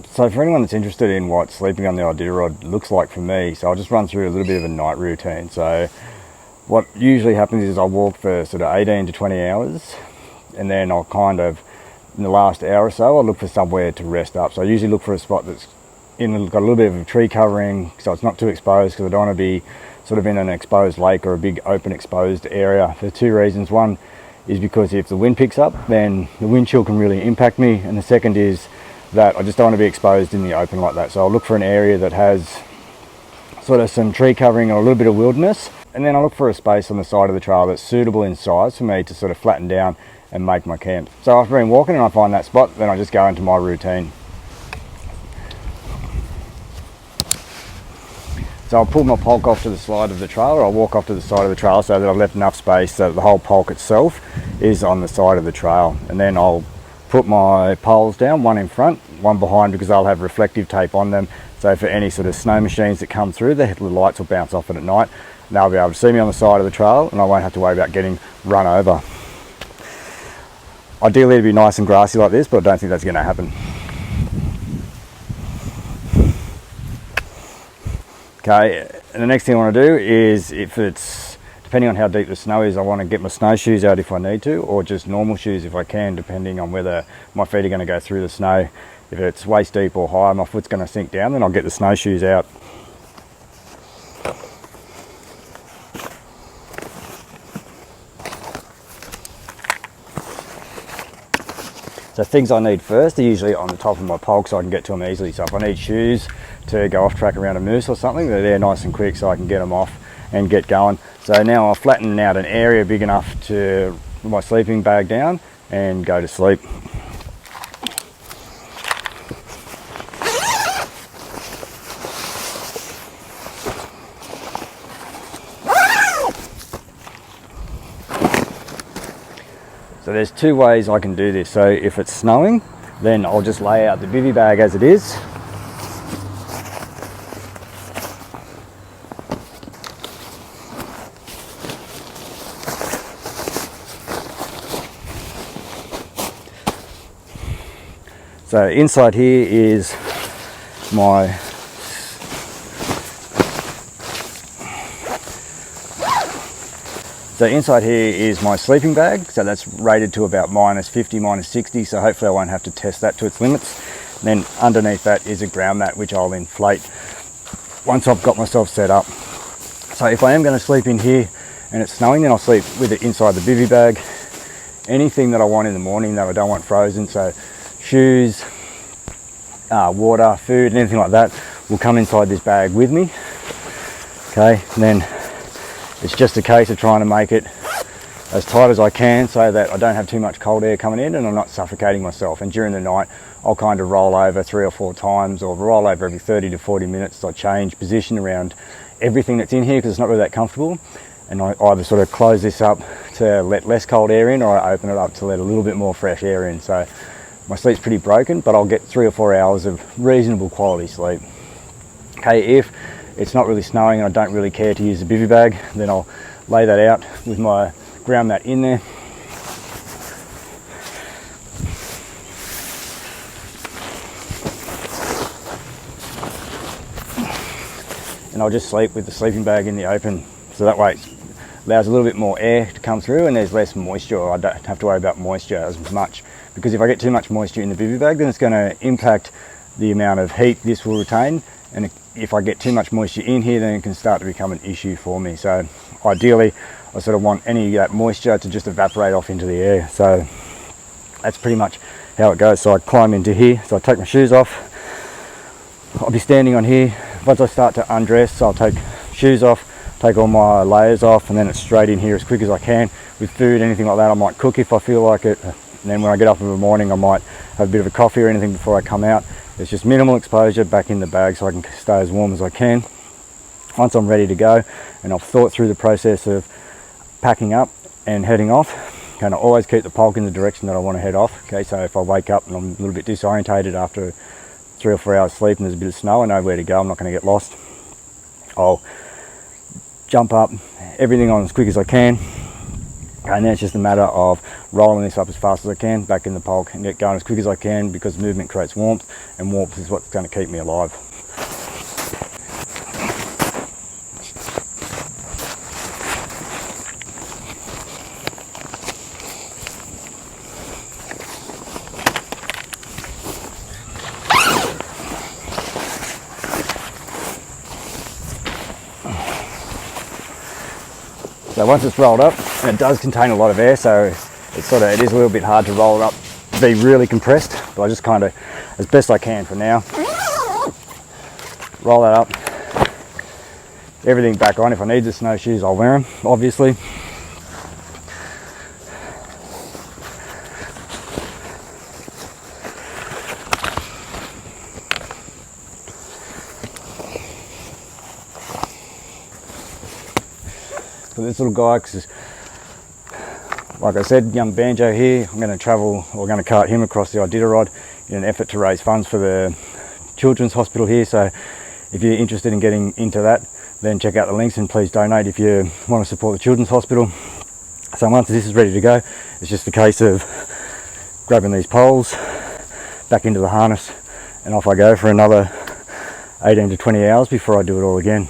So for anyone that's interested in what sleeping on the idea rod looks like for me, so I'll just run through a little bit of a night routine. So what usually happens is I walk for sort of 18 to 20 hours, and then I'll kind of, in the last hour or so, I'll look for somewhere to rest up. So I usually look for a spot that's got a little bit of a tree covering, so it's not too exposed, because I don't want to be sort of in an exposed lake or a big open exposed area for two reasons. One is because if the wind picks up, then the wind chill can really impact me, and the second is that I just don't want to be exposed in the open like that. So I'll look for an area that has sort of some tree covering or a little bit of wilderness, and then I'll look for a space on the side of the trail that's suitable in size for me to sort of flatten down and make my camp. So after been walking and I find that spot, then I just go into my routine. So I'll pull my polk off to the side of the trail, or I'll walk off to the side of the trail so that I've left enough space so that the whole polk itself is on the side of the trail. And then I'll put my poles down, one in front, one behind, because I'll have reflective tape on them. So for any sort of snow machines that come through, the lights will bounce off it at night. And they'll be able to see me on the side of the trail, and I won't have to worry about getting run over. Ideally it'd be nice and grassy like this, but I don't think that's going to happen. Okay, and the next thing I want to do is, if it's, depending on how deep the snow is, I want to get my snowshoes out if I need to, or just normal shoes if I can, depending on whether my feet are going to go through the snow. If it's waist deep or high, my foot's going to sink down, then I'll get the snowshoes out. So things I need first are usually on the top of my polk so I can get to them easily. So if I need shoes to go off track around a moose or something, they're there nice and quick so I can get them off and get going. So now I'll flatten out an area big enough to put my sleeping bag down and go to sleep. So there's two ways I can do this. So if it's snowing, then I'll just lay out the bivvy bag as it is. So inside here is my sleeping bag. So that's rated to about -50, -60. So hopefully I won't have to test that to its limits. And then underneath that is a ground mat, which I'll inflate once I've got myself set up. So if I am going to sleep in here and it's snowing, then I'll sleep with it inside the bivvy bag. Anything that I want in the morning that I don't want frozen, so shoes, water, food, anything like that will come inside this bag with me. Okay, and then it's just a case of trying to make it as tight as I can so that I don't have too much cold air coming in and I'm not suffocating myself. And during the night, I'll kind of roll over 3 or 4 times, or roll over every 30 to 40 minutes. So I change position around everything that's in here because it's not really that comfortable. And I either sort of close this up to let less cold air in, or I open it up to let a little bit more fresh air in. So my sleep's pretty broken, but I'll get 3 or 4 hours of reasonable quality sleep. Okay, if it's not really snowing and I don't really care to use the bivvy bag, then I'll lay that out with my ground mat in there. And I'll just sleep with the sleeping bag in the open, so that way it allows a little bit more air to come through and there's less moisture. I don't have to worry about moisture as much, because if I get too much moisture in the bivvy bag, then it's going to impact the amount of heat this will retain, and if I get too much moisture in here, then it can start to become an issue for me. So ideally I sort of want any of that moisture to just evaporate off into the air. So that's pretty much how it goes. So I climb into here, so I take my shoes off, I'll be standing on here. Once I start to undress, I'll take shoes off, take all my layers off, and then it's straight in here as quick as I can. With food, anything like that, I might cook if I feel like it, and then when I get up in the morning I might have a bit of a coffee or anything before I come out. It's just minimal exposure back in the bag so I can stay as warm as I can. Once I'm ready to go and I've thought through the process of packing up and heading off, kind of always keep the polk in the direction that I want to head off. Okay, so if I wake up and I'm a little bit disorientated after 3 or 4 hours sleep and there's a bit of snow, I know where to go, I'm not going to get lost. I'll jump up, everything on as quick as I can, And then it's just a matter of rolling this up as fast as I can back in the pulk and get going as quick as I can, because movement creates warmth, and warmth is what's going to keep me alive. So once it's rolled up, and it does contain a lot of air, so it is a little bit hard to roll it up, be really compressed, but I just kind of, as best I can for now, roll that up, everything back on. If I need the snowshoes, I'll wear them, obviously. For this little guy, because like I said, young Banjo here, I'm going to travel, or going to cart him across the Iditarod in an effort to raise funds for the children's hospital here. So if you're interested in getting into that, then check out the links and please donate if you want to support the children's hospital. So once this is ready to go, it's just a case of grabbing these poles, back into the harness, and off I go for another 18 to 20 hours before I do it all again.